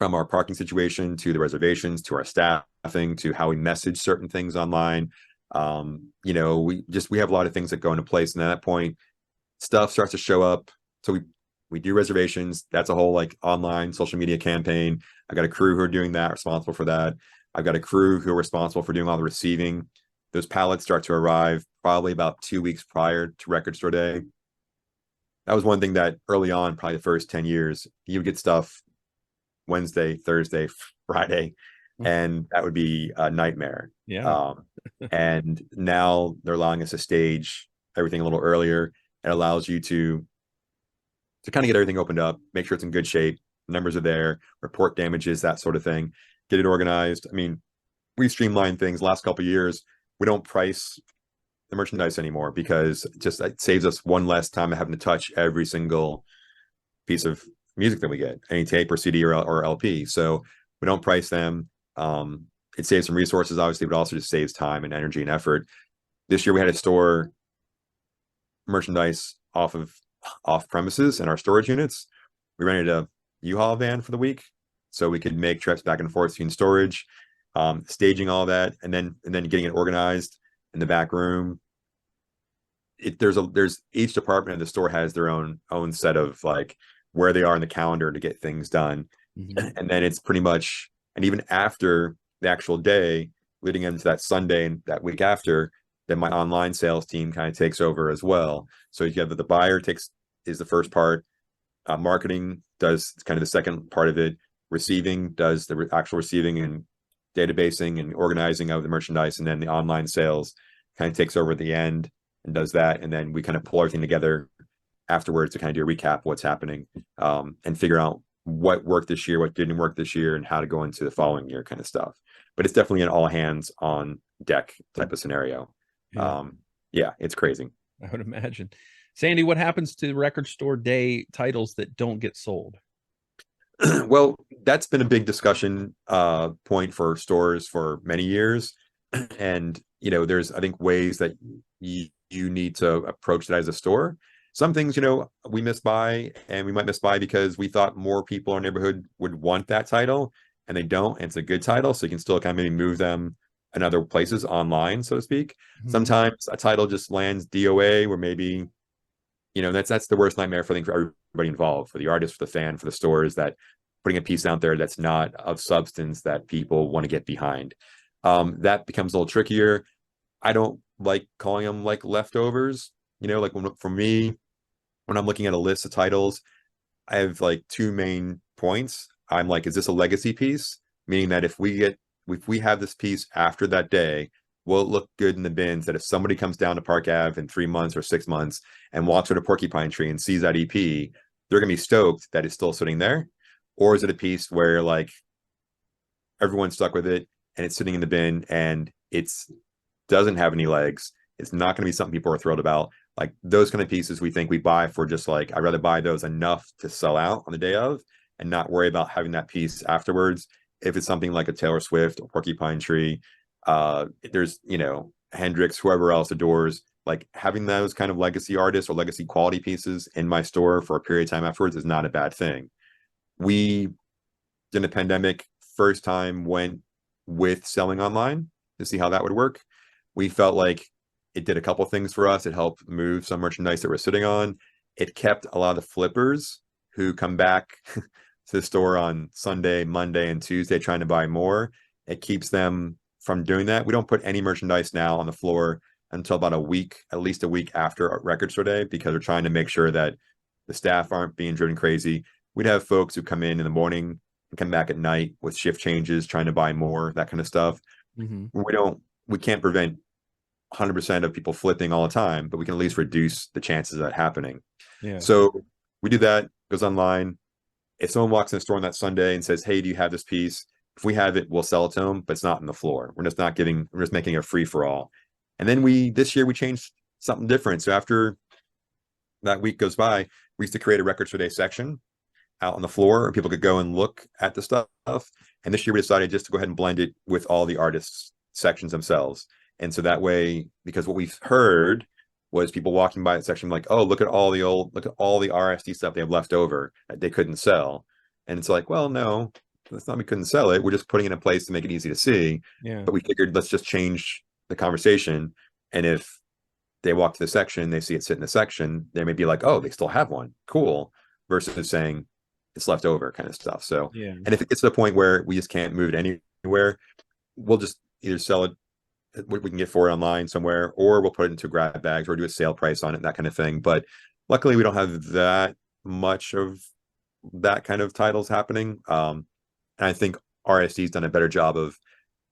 from our parking situation to the reservations, to our staffing, to how we message certain things online. You know, we have a lot of things that go into place. And at that point, stuff starts to show up. So we do reservations. That's a whole like online social media campaign. I got a crew who are doing that, responsible for that. I've got a crew who are responsible for doing all the receiving. Those pallets start to arrive probably about 2 weeks prior to Record Store Day. That was one thing that early on, probably the first 10 years, you would get stuff Wednesday, Thursday, Friday, and that would be a nightmare.
Yeah.
And now they're allowing us to stage everything a little earlier. It allows you to kind of get everything opened up, make sure it's in good shape, numbers are there, report damages, that sort of thing, get it organized. I mean, we streamlined things last couple of years. We don't price the merchandise anymore because it saves us one less time of having to touch every single piece of music that we get, any tape or CD or LP. So we don't price them. It saves some resources, obviously, but also just saves time and energy and effort. This year we had to store merchandise off premises in our storage units. We rented a U-Haul van for the week so we could make trips back and forth between storage, staging all that, and then getting it organized in the back room. There's each department of the store has their own set of like where they are in the calendar to get things done. Mm-hmm. And then it's pretty much, and even after the actual day, leading into that Sunday and that week after, then my online sales team kind of takes over as well. So you have the buyer is the first part, marketing does kind of the second part of it, receiving does the actual receiving and databasing and organizing of the merchandise, and then the online sales kind of takes over at the end and does that, and then we kind of pull everything together afterwards to kind of do a recap of what's happening, and figure out what worked this year, what didn't work this year, and how to go into the following year kind of stuff. But it's definitely an all hands on deck type of scenario. Yeah, it's crazy.
I would imagine. Sandy, what happens to Record Store Day titles that don't get sold?
Well, that's been a big discussion point for stores for many years. And, you know, there's, I think, ways that you need to approach that as a store. Some things, you know, we miss by, and we might miss by because we thought more people in our neighborhood would want that title, and they don't. And it's a good title, so you can still kind of maybe move them in other places online, so to speak. Mm-hmm. Sometimes a title just lands DOA where maybe you know, that's the worst nightmare for, I think, for everybody involved, for the artist, for the fan, for the stores, that putting a piece out there that's not of substance that people want to get behind. That becomes a little trickier. I don't like calling them like leftovers. You know, like for me, when I'm looking at a list of titles, I have like two main points. I'm like, is this a legacy piece? Meaning that if we have this piece after that day, will it look good in the bins that if somebody comes down to Park Ave in 3 months or 6 months and walks with a porcupine tree and sees that EP, they're gonna be stoked that it's still sitting there? Or is it a piece where like everyone's stuck with it and it's sitting in the bin and it's doesn't have any legs? It's not going to be something people are thrilled about. Like those kind of pieces we think we buy for just like, I'd rather buy those enough to sell out on the day of and not worry about having that piece afterwards. If it's something like a Taylor Swift or Porcupine Tree, there's, you know, Hendrix, whoever else adores, like having those kind of legacy artists or legacy quality pieces in my store for a period of time afterwards is not a bad thing. We, in the pandemic, first time went with selling online to see how that would work. We felt like it did a couple things for us. It helped move some merchandise that we're sitting on. It kept a lot of the flippers who come back to the store on Sunday, Monday, and Tuesday trying to buy more. It keeps them from doing that. We don't put any merchandise now on the floor until about a week, at least a week after Record Store Day, because we're trying to make sure that the staff aren't being driven crazy. We'd have folks who come in the morning and come back at night with shift changes, trying to buy more, that kind of stuff.
Mm-hmm.
We can't prevent 100% of people flipping all the time, but we can at least reduce the chances of that happening.
Yeah.
So we do that, goes online. If someone walks in the store on that Sunday and says, hey, do you have this piece? If we have it, we'll sell it to them, but it's not on the floor. We're just making a free for all. And then this year we changed something different. So after that week goes by, we used to create a Record Store Day section out on the floor where people could go and look at the stuff. And this year we decided just to go ahead and blend it with all the artists' sections themselves. And so that way, because what we've heard was people walking by that section like, oh, look at all the RSD stuff they have left over that they couldn't sell. And it's like, well, no, it's not we couldn't sell it. We're just putting it in place to make it easy to see.
Yeah.
But we figured let's just change the conversation. And if they walk to the section, they see it sit in the section, they may be like, oh, they still have one. Cool. Versus saying it's left over kind of stuff. So,
Yeah.
and if it gets to the point where we just can't move it anywhere, we'll just either sell it what we can get for it online somewhere, or we'll put it into grab bags or do a sale price on it, that kind of thing. But luckily we don't have that much of that kind of titles happening. And I think RSD's done a better job of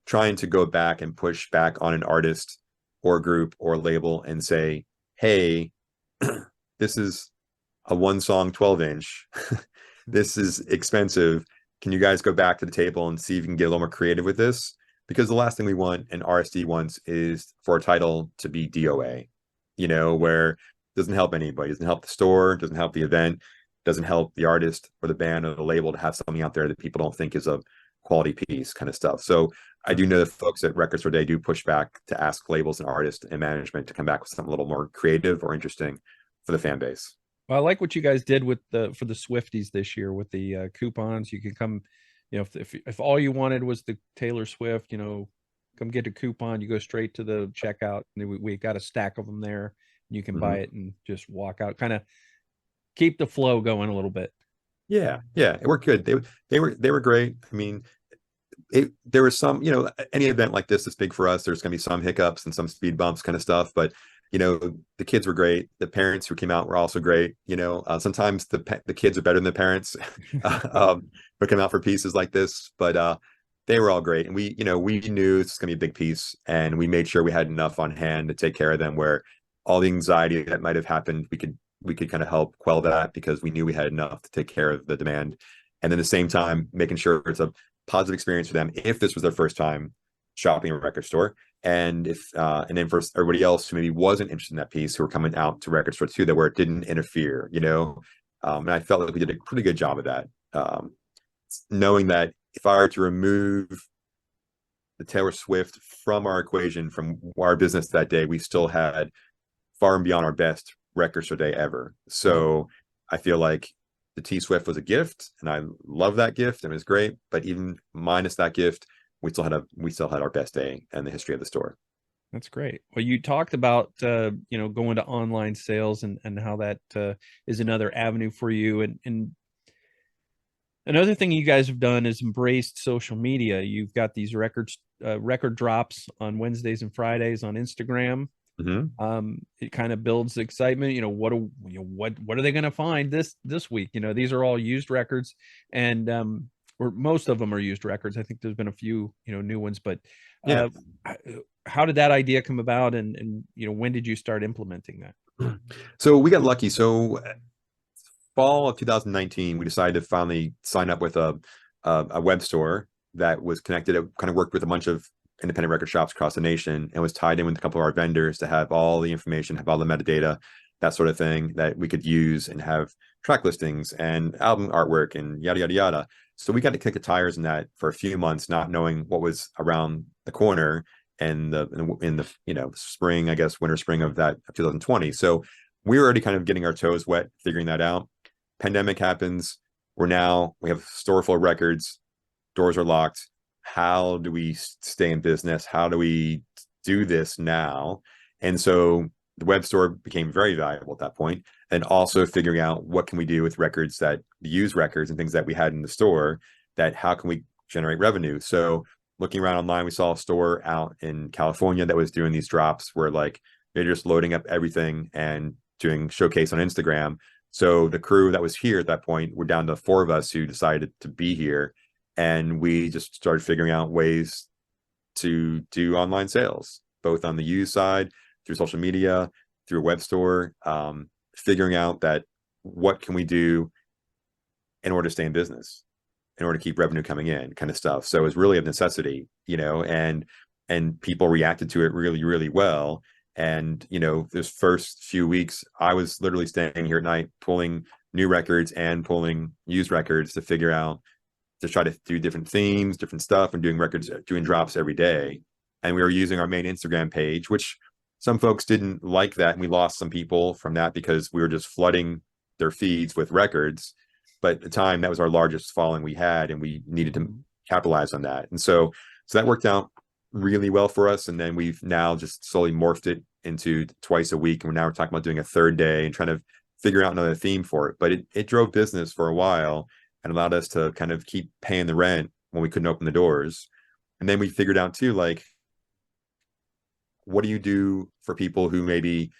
trying to go back and push back on an artist or group or label and say, hey, this is a 1-song 12-inch. This is expensive. Can you guys go back to the table and see if you can get a little more creative with this? Because the last thing we want and RSD wants is for a title to be DOA, you know, where it doesn't help anybody, doesn't help the store, doesn't help the event, doesn't help the artist or the band or the label to have something out there that people don't think is a quality piece kind of stuff. So I do know that folks at Record Store Day do push back to ask labels and artists and management to come back with something a little more creative or interesting for the fan base.
Well, I like what you guys did with for the Swifties this year with the coupons. You can come, you know, if all you wanted was the Taylor Swift, you know, come get a coupon. You go straight to the checkout, and we got a stack of them there. You can buy it and just walk out. Kind of keep the flow going a little bit.
Yeah, it worked good. They were great. I mean, there was some, you know, any event like this is big for us. There's going to be some hiccups and some speed bumps kind of stuff, but you know, the kids were great. The parents who came out were also great. You know, sometimes the kids are better than the parents who come out for pieces like this, but they were all great. And we knew this was going to be a big piece, and we made sure we had enough on hand to take care of them, where all the anxiety that might have happened, we could kind of help quell that because we knew we had enough to take care of the demand. And then at the same time, making sure it's a positive experience for them if this was their first time shopping a record store. And then for everybody else who maybe wasn't interested in that piece, who were coming out to Record Store too, that where it didn't interfere, you know. And I felt like we did a pretty good job of that. Knowing that if I were to remove the Taylor Swift from our equation, from our business that day, we still had far and beyond our best Record Store Day ever. So I feel like the T Swift was a gift, and I love that gift, and it was great. But even minus that gift, we still had our best day in the history of the store.
That's great. Well, you talked about going to online sales and how that is another avenue for you. And another thing you guys have done is embraced social media. You've got these record drops on Wednesdays and Fridays on Instagram.
Hmm.
It kind of builds excitement. What are they going to find this week? These are all used records, and or most of them are used records. I think there's been a few new ones, but
Yeah.
uh, how did that idea come about, and when did you start implementing that?
So we got lucky. So fall of 2019, we decided to finally sign up with a web store that was connected. It kind of worked with a bunch of independent record shops across the nation and was tied in with a couple of our vendors to have all the information, have all the metadata, that sort of thing that we could use and have track listings and album artwork and yada yada yada. So we got to kick the tires in that for a few months, not knowing what was around the corner and in the spring, I guess winter spring of 2020. So we were already kind of getting our toes wet, figuring that out. Pandemic happens. We have a store full of records. Doors are locked. How do we stay in business? How do we do this now? And so the web store became very valuable at that point. And also figuring out what can we do with records, that use records and things that we had in the store, that how can we generate revenue? So looking around online, we saw a store out in California that was doing these drops where like they're just loading up everything and doing showcase on Instagram. So the crew that was here at that point, we're down to 4 of us who decided to be here. And we just started figuring out ways to do online sales, both on the used side, through social media, through a web store, figuring out that what can we do in order to stay in business, in order to keep revenue coming in, kind of stuff. So it was really a necessity, and people reacted to it really, really well. And this first few weeks, I was literally staying here at night, pulling new records and pulling used records to figure out, to try to do different themes, different stuff, and doing drops every day. And we were using our main Instagram page, which some folks didn't like that. And we lost some people from that because we were just flooding their feeds with records. But at the time, that was our largest following we had, and we needed to capitalize on that. And so that worked out really well for us. And then we've now just slowly morphed it into twice a week. And now we're talking about doing a third day and trying to figure out another theme for it. But it drove business for a while and allowed us to kind of keep paying the rent when we couldn't open the doors. And then we figured out too, like, what do you do for people who maybe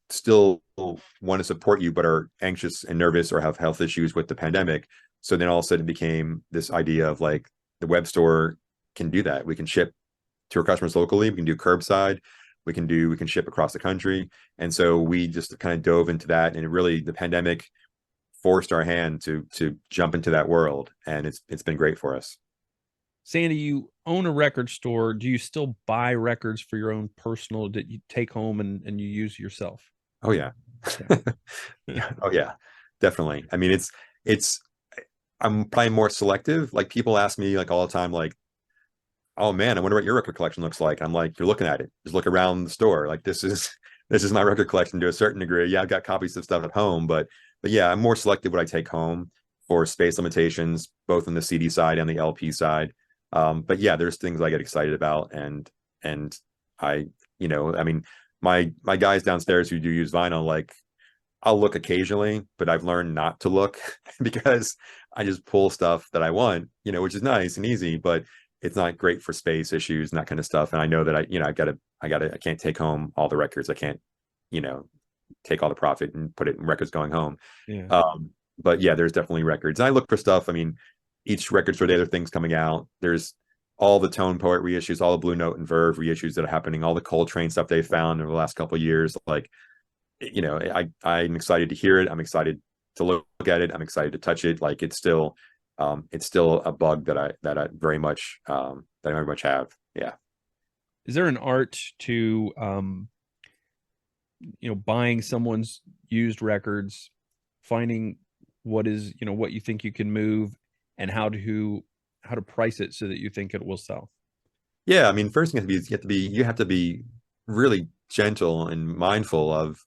still want to support you but are anxious and nervous or have health issues with the pandemic? So then all of a sudden it became this idea of like, the web store can do that. We can ship to our customers locally. We can do curbside. We can ship across the country. And so we just kind of dove into that. And the pandemic forced our hand to jump into that world. And it's been great for us.
Sandy, you own a record store. Do you still buy records for your own personal that you take home and you use yourself?
Oh yeah.
Yeah.
Oh yeah, definitely. I mean, I'm probably more selective. Like people ask me like all the time, like, oh man, I wonder what your record collection looks like. I'm like, you're looking at it. Just look around the store. Like this is my record collection to a certain degree. Yeah, I've got copies of stuff at home, but yeah, I'm more selective what I take home for space limitations, both on the CD side and the LP side. But yeah, there's things I get excited about, and I, I mean, my guys downstairs who do use vinyl, like I'll look occasionally, but I've learned not to look because I just pull stuff that I want, which is nice and easy, but it's not great for space issues and that kind of stuff. And I know that I can't take home all the records. I can't, take all the profit and put it in records going home.
Yeah.
But yeah, there's definitely records. And I look for stuff. I mean, each record store day, there are things coming out. There's all the Tone Poet reissues, all the Blue Note and Verve reissues that are happening, all the Coltrane stuff they found over the last couple of years. Like, I'm excited to hear it. I'm excited to look at it. I'm excited to touch it. Like it's still a bug that I very much have. Yeah.
Is there an art to buying someone's used records, finding what you think you can move, and how to price it so that you think it will sell?
Yeah, I mean, first thing you have to be really gentle and mindful of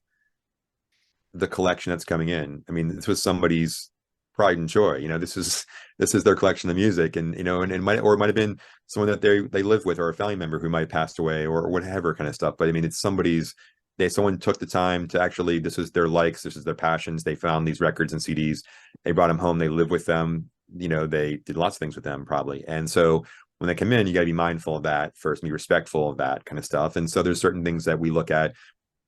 the collection that's coming in. I mean, this was somebody's pride and joy. This is their collection of music, and and it might have been someone that they live with, or a family member who might have passed away, or whatever kind of stuff. But I mean, it's someone took the time to actually, this is their likes, this is their passions. They found these records and CDs, they brought them home, they live with them, they did lots of things with them probably. And so when they come in, you got to be mindful of that first, be respectful of that kind of stuff. And so there's certain things that we look at,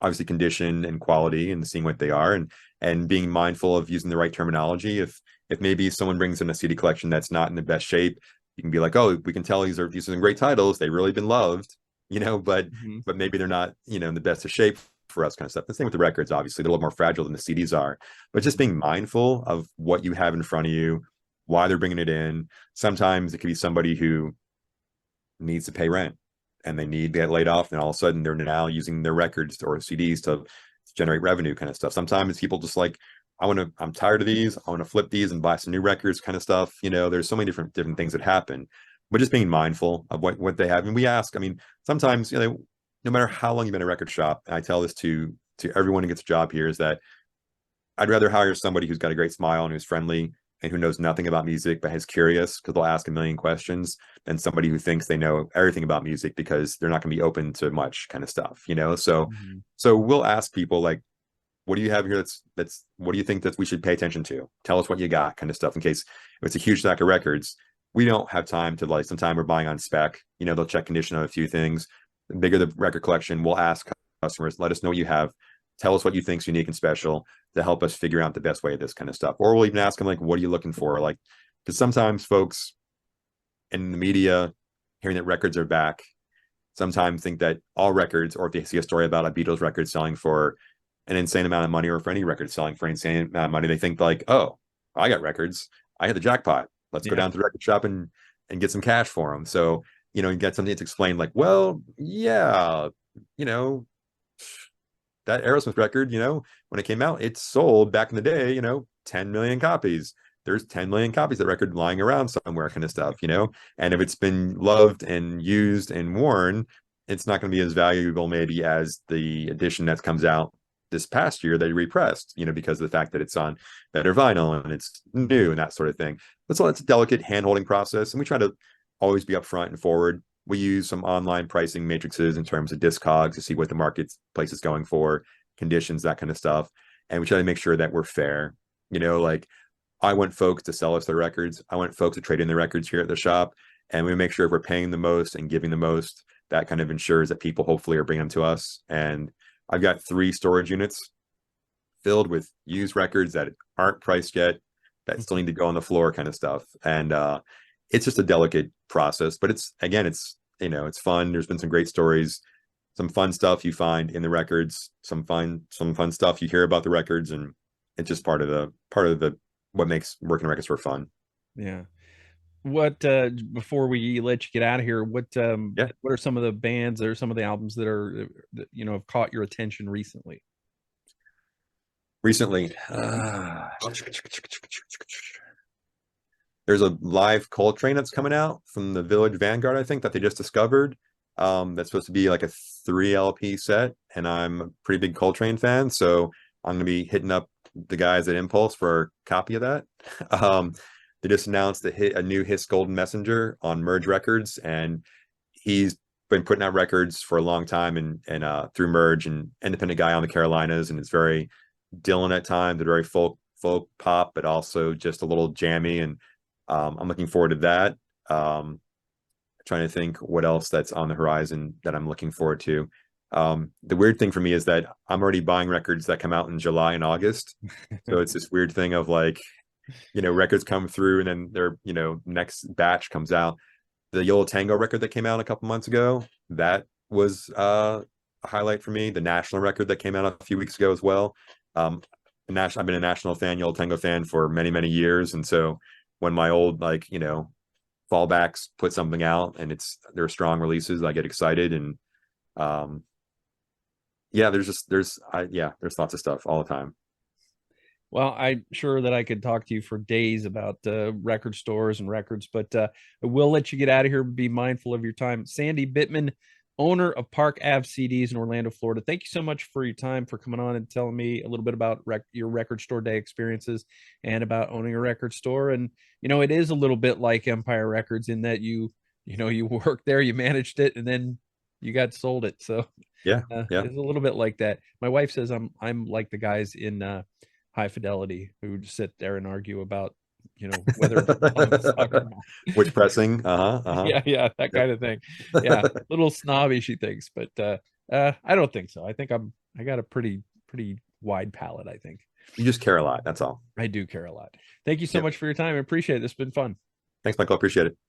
obviously condition and quality, and seeing what they are, and being mindful of using the right terminology. If maybe someone brings in a CD collection that's not in the best shape, you can be like, oh, we can tell these are great titles, they've really been loved, but
Mhm.
but maybe they're not in the best of shape for us, kind of stuff. The same with the records. Obviously they're a little more fragile than the CDs are, but just being mindful of what you have in front of you, why they're bringing it in. Sometimes it could be somebody who needs to pay rent, and they need to get laid off, and all of a sudden they're now using their records or CDs to generate revenue, kind of stuff. Sometimes people just like, I'm tired of these, I want to flip these and buy some new records, kind of stuff. There's so many different things that happen, but just being mindful of what they have. And we ask, I mean, sometimes, no matter how long you've been in a record shop, and I tell this to everyone who gets a job here, is that I'd rather hire somebody who's got a great smile and who's friendly and who knows nothing about music but is curious, because they'll ask a million questions, than somebody who thinks they know everything about music, because they're not going to be open to much, kind of stuff. So
Mhm.
we'll ask people like, what do you have here that's what do you think that we should pay attention to? Tell us what you got, kind of stuff, in case if it's a huge stack of records, we don't have time to, like, sometimes we're buying on spec. They'll check condition on a few things. The bigger the record collection, we'll ask customers, let us know what you have, tell us what you think's unique and special, to help us figure out the best way of this kind of stuff. Or we'll even ask them, like, what are you looking for? Like, because sometimes folks in the media, hearing that records are back, sometimes think that all records, or if they see a story about a Beatles record selling for an insane amount of money, or for any record selling for an insane amount of money, they think like, oh, I got records, I had the jackpot, let's go
Yeah.
down to the record shop and get some cash for them. So you get something to explain, like, well, yeah, you know that Aerosmith record, when it came out, it sold back in the day, 10 million copies. There's 10 million copies of that record lying around somewhere, kind of stuff. And if it's been loved and used and worn, it's not going to be as valuable maybe as the edition that comes out this past year that you repressed, because of the fact that it's on better vinyl and it's new and that sort of thing. That's all. It's a delicate hand-holding process, and we try to always be upfront and forward. We use some online pricing matrices in terms of Discogs to see what the marketplace is going for, conditions, that kind of stuff. And we try to make sure that we're fair. Like, I want folks to sell us their records. I want folks to trade in their records here at the shop. And we make sure if we're paying the most and giving the most, that kind of ensures that people hopefully are bringing them to us. And I've got 3 storage units filled with used records that aren't priced yet, that still need to go on the floor, kind of stuff. And it's just a delicate process, but it's fun. There's been some great stories, some fun stuff you find in the records, some fun stuff you hear about the records, and it's just part of the what makes working record store fun.
Yeah. What before we let you get out of here,
Yeah.
what are some of the bands or some of the albums that are that, have caught your attention recently?
Recently, there's a live Coltrane that's coming out from the Village Vanguard, I think, that they just discovered. That's supposed to be like a 3 LP set, and I'm a pretty big Coltrane fan, so I'm gonna be hitting up the guys at Impulse for a copy of that. They just announced a new Hiss Golden Messenger on Merge Records, and he's been putting out records for a long time, and through Merge, and independent guy on the Carolinas, and it's very Dylan at times, very folk pop, but also just a little jammy, and I'm looking forward to that. Trying to think what else that's on the horizon that I'm looking forward to. The weird thing for me is that I'm already buying records that come out in July and August. So it's this weird thing of like, records come through and then their, next batch comes out. The Yo La Tengo record that came out a couple months ago, that was a highlight for me. The National record that came out a few weeks ago as well. I've been a National fan, Yo La Tengo fan for many, many years. And so when my old, like, fallbacks put something out and they're strong releases, I get excited. And yeah, there's lots of stuff all the time.
Well, I'm sure that I could talk to you for days about record stores and records, but we'll let you get out of here. Be mindful of your time. Sandy Bittman, owner of Park Ave CDs in Orlando, Florida. Thank you so much for your time, for coming on and telling me a little bit about your record store day experiences and about owning a record store. And, it is a little bit like Empire Records in that you worked there, you managed it, and then you got sold it. So
Yeah, yeah.
it's a little bit like that. My wife says I'm like the guys in High Fidelity who just sit there and argue about whether to suck or not.
Which pressing? Uh-huh. Uh-huh.
Yeah, that
Yep.
kind of thing. Yeah, little snobby, she thinks, but I don't think so. I think I got a pretty wide palette. I think
You just care a lot. That's all.
I do care a lot. Thank you so
Yep.
much for your time. I appreciate it. It's been fun.
Thanks, Michael. Appreciate it.